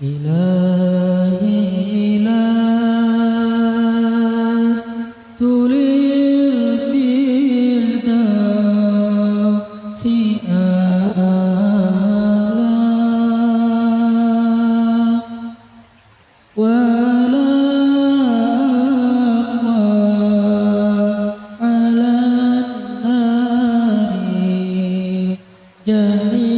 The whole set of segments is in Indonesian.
إلهي لست للفردوس أعلى ولا أقوى على النار الجحيم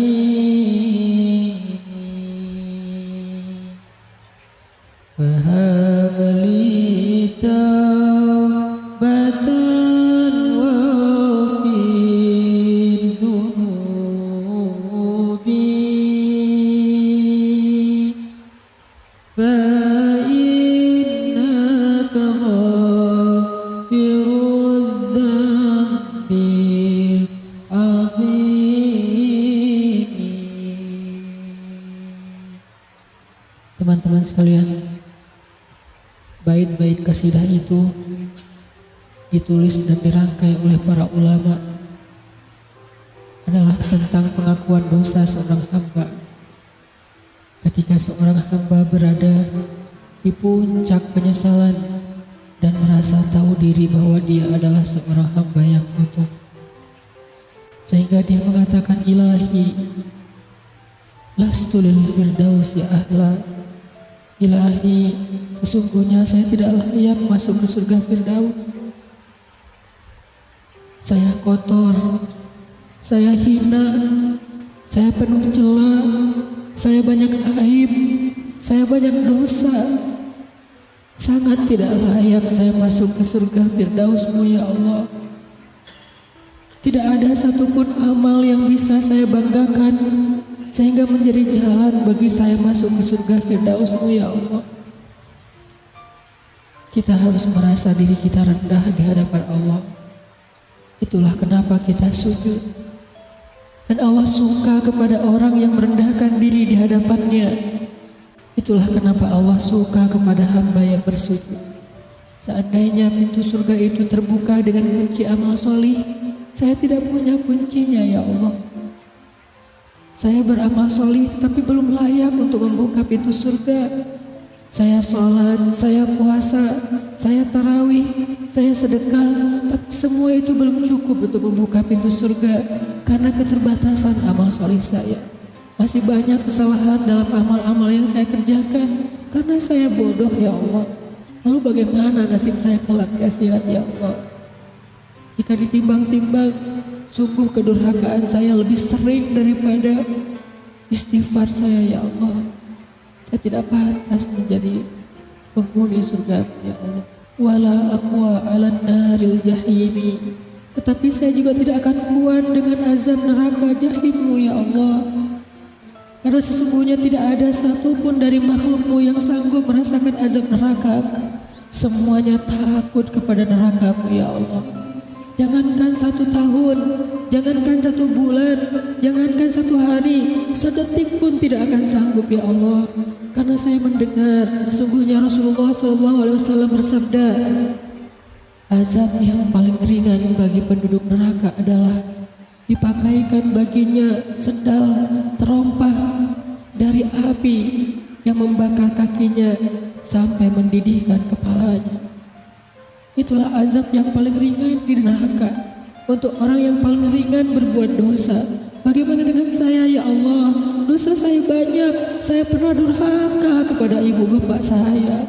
فهب لي توبة واغفر ذنوبي فإنك غافر الذنب العظيم. Teman-teman sekalian, bait-bait kasidah itu ditulis dan dirangkai oleh para ulama adalah tentang pengakuan dosa seorang hamba. Ketika seorang hamba berada di puncak penyesalan dan merasa tahu diri bahwa dia adalah seorang hamba yang kotor, sehingga dia mengatakan, Ilahi lastu lil firdausi ahla. Ilahi, sesungguhnya saya tidak layak masuk ke surga Firdaus. Saya kotor, saya hina, saya penuh cela, saya banyak aib, saya banyak dosa. Sangat tidak layak saya masuk ke surga Firdaus-Mu ya Allah. Tidak ada satupun amal yang bisa saya banggakan sehingga menjadi jalan bagi saya masuk ke surga Firdaus-Mu ya Allah. Kita harus merasa diri kita rendah di hadapan Allah. Itulah kenapa kita sujud. Dan Allah suka kepada orang yang merendahkan diri di hadapannya. Itulah kenapa Allah suka kepada hamba yang bersujud. Seandainya pintu surga itu terbuka dengan kunci amal solih, saya tidak punya kuncinya ya Allah. Saya beramal solih tetapi belum layak untuk membuka pintu surga. Saya sholat, saya puasa, saya tarawih, saya sedekah, tapi semua itu belum cukup untuk membuka pintu surga karena keterbatasan amal solih saya. Masih banyak kesalahan dalam amal-amal yang saya kerjakan karena saya bodoh ya Allah. Lalu bagaimana nasib saya kelak di akhirat ya Allah? Jika ditimbang-timbang, sungguh kedurhakaan saya lebih sering daripada istighfar saya ya Allah. Saya tidak pantas menjadi penghuni surga ya Allah. Wala aqwa 'alan naril jahimi. Tetapi saya juga tidak akan kuat dengan azab neraka jahim-Mu ya Allah. Karena sesungguhnya tidak ada satupun dari makhluk-Mu yang sanggup merasakan azab neraka. Semuanya takut kepada neraka-Mu ya Allah. Jangankan 1 tahun, jangankan 1 bulan, jangankan 1 hari, sedetik pun tidak akan sanggup ya Allah. Karena saya mendengar sesungguhnya Rasulullah SAW bersabda, azab yang paling ringan bagi penduduk neraka adalah dipakaikan baginya sendal terompah dari api yang membakar kakinya sampai mendidihkan kepalanya. Itulah azab yang paling ringan di neraka untuk orang yang paling ringan berbuat dosa. Bagaimana dengan saya ya Allah? Dosa saya banyak. Saya pernah durhaka kepada ibu bapak saya.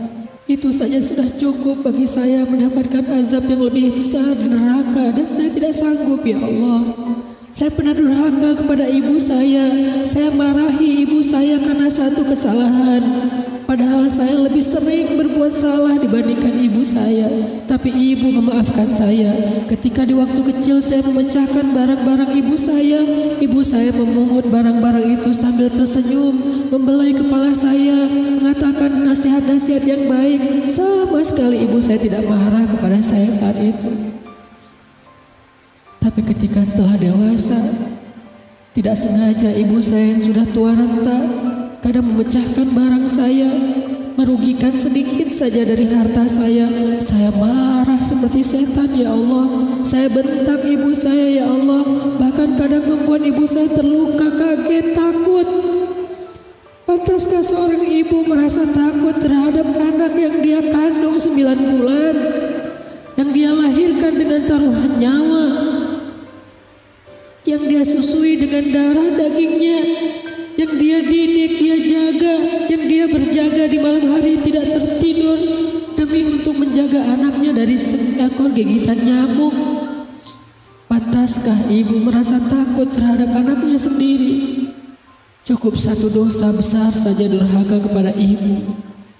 Itu saja sudah cukup bagi saya mendapatkan azab yang lebih besar di neraka, dan saya tidak sanggup ya Allah. Saya pernah durhaka kepada ibu saya. Saya marahi ibu saya karena satu kesalahan. Padahal saya lebih sering berbuat salah dibandingkan ibu saya. Tapi ibu memaafkan saya. Ketika di waktu kecil saya memecahkan barang-barang ibu saya memungut barang-barang itu sambil tersenyum, membelai kepala saya, mengatakan nasihat-nasihat yang baik. Sama sekali ibu saya tidak marah kepada saya saat itu. Tapi ketika telah dewasa, tidak sengaja ibu saya yang sudah tua renta kadang memecahkan barang saya, merugikan sedikit saja dari harta saya marah seperti setan ya Allah. Saya bentak ibu saya ya Allah, bahkan kadang membuat ibu saya terluka, kaget, takut. Pantaskah seorang ibu merasa takut terhadap anak yang dia kandung 9 bulan, yang dia lahirkan dengan taruhan nyawa, yang dia susui dengan darah dagingnya, yang dia didik, dia jaga, yang dia berjaga di malam hari tidak tertidur demi untuk menjaga anaknya dari seekor gigitan nyamuk? Pantaskah ibu merasa takut terhadap anaknya sendiri? Cukup satu dosa besar saja durhaka kepada ibu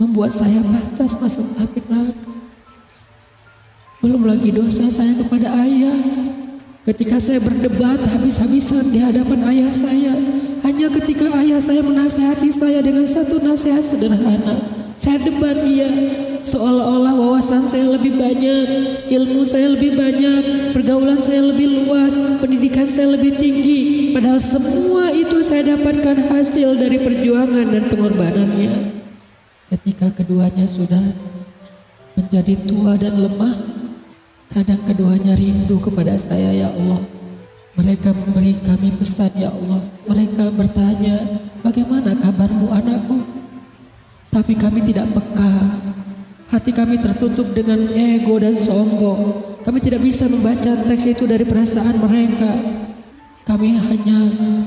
membuat saya pantas masuk api neraka. Belum lagi dosa saya kepada ayah. Ketika saya berdebat habis-habisan di hadapan ayah saya, hanya ketika ayah saya menasihati saya dengan satu nasihat sederhana, saya debat ia, seolah-olah wawasan saya lebih banyak, ilmu saya lebih banyak, pergaulan saya lebih luas, pendidikan saya lebih tinggi. Padahal semua itu saya dapatkan hasil dari perjuangan dan pengorbanannya. Ketika keduanya sudah menjadi tua dan lemah, kadang keduanya rindu kepada saya, ya Allah. Mereka memberi kami pesan, ya Allah. Mereka bertanya, bagaimana kabarmu anakku? Tapi kami tidak peka. Hati kami tertutup dengan ego dan sombong. Kami tidak bisa membaca teks itu dari perasaan mereka. Kami hanya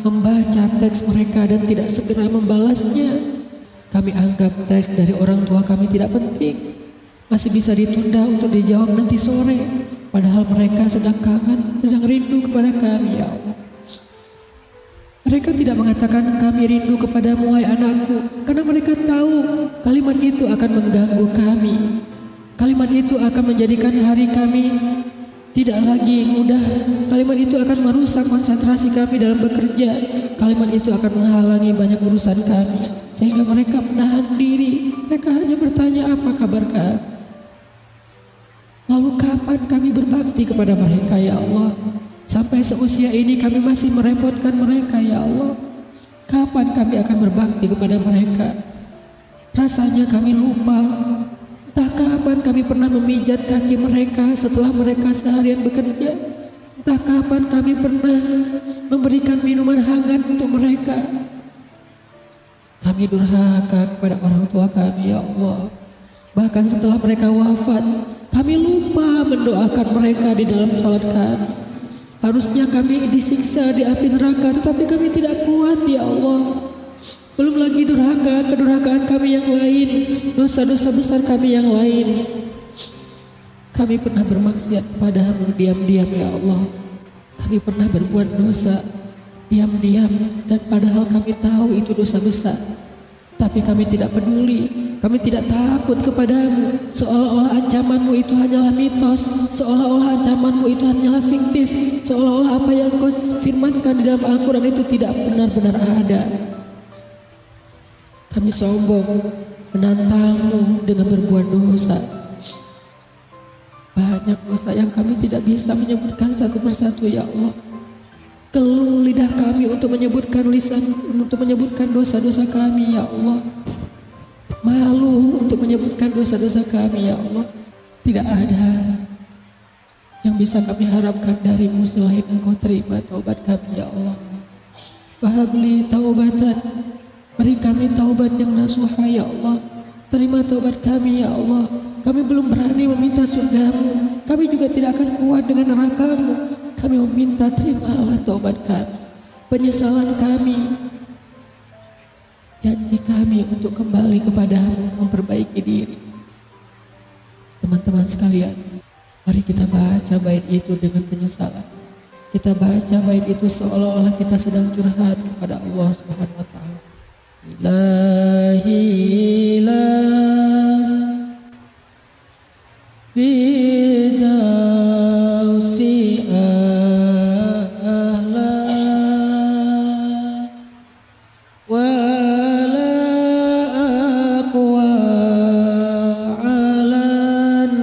membaca teks mereka dan tidak segera membalasnya. Kami anggap teks dari orang tua kami tidak penting, masih bisa ditunda untuk dijawab nanti sore. Padahal mereka sedang kangen, sedang rindu kepada kami, ya Allah. Mereka tidak mengatakan kami rindu kepadamu wahai anakku, karena mereka tahu kalimat itu akan mengganggu kami. Kalimat itu akan menjadikan hari kami tidak lagi mudah. Kalimat itu akan merusak konsentrasi kami dalam bekerja. Kalimat itu akan menghalangi banyak urusan kami, sehingga mereka menahan diri. Mereka hanya bertanya, apa kabar kami? Lalu kapan kami berbakti kepada mereka, ya Allah? Sampai seusia ini kami masih merepotkan mereka, ya Allah. Kapan kami akan berbakti kepada mereka? Rasanya kami lupa. Entah kapan kami pernah memijat kaki mereka setelah mereka seharian bekerja. Entah kapan kami pernah memberikan minuman hangat untuk mereka. Kami durhaka kepada orang tua kami, ya Allah. Bahkan setelah mereka wafat, kami lupa mendoakan mereka di dalam sholat kami. Harusnya kami disiksa di api neraka, tetapi kami tidak kuat, ya Allah. Belum lagi kedurhakaan kami yang lain, dosa-dosa besar kami yang lain. Kami pernah bermaksiat padamu diam-diam, ya Allah. Kami pernah berbuat dosa diam-diam, dan padahal kami tahu itu dosa besar. Tapi kami tidak peduli, kami tidak takut kepadamu. Seolah-olah ancamanmu itu hanyalah mitos, seolah-olah ancamanmu itu hanyalah fiktif, seolah-olah apa yang kau firmankan di dalam Al-Quran itu tidak benar-benar ada. Kami sombong, menantangmu dengan berbuat dosa. Banyak dosa yang kami tidak bisa menyebutkan satu persatu, ya Allah. Keluh lidah kami untuk menyebutkan dosa-dosa kami, ya Allah. Malu untuk menyebutkan dosa-dosa kami, ya Allah. Tidak ada yang bisa kami harapkan darimu selain Engkau terima taubat kami, ya Allah. Fahabli taubatan, beri kami taubat yang nasuha, ya Allah. Terima taubat kami, ya Allah. Kami belum berani meminta surgamu, kami juga tidak akan kuat dengan nerakamu. Kami meminta terimalah taubat kami, penyesalan kami, janji kami untuk kembali kepadamu, memperbaiki diri. Teman-teman sekalian, mari kita baca bait itu dengan penyesalan. Kita baca bait itu seolah-olah kita sedang curhat kepada Allah Subhanahu wa taala. Ilahi las fidausi ahla wala aqwa ala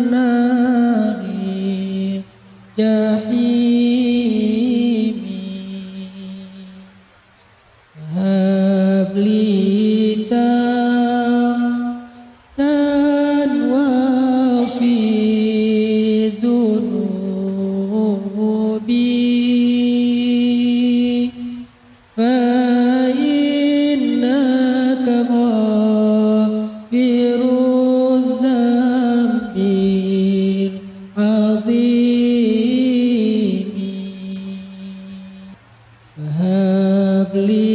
nari jahimi habli الذنب العظيم فهب لي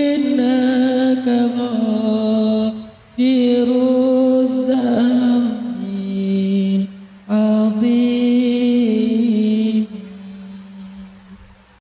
فإنك غافر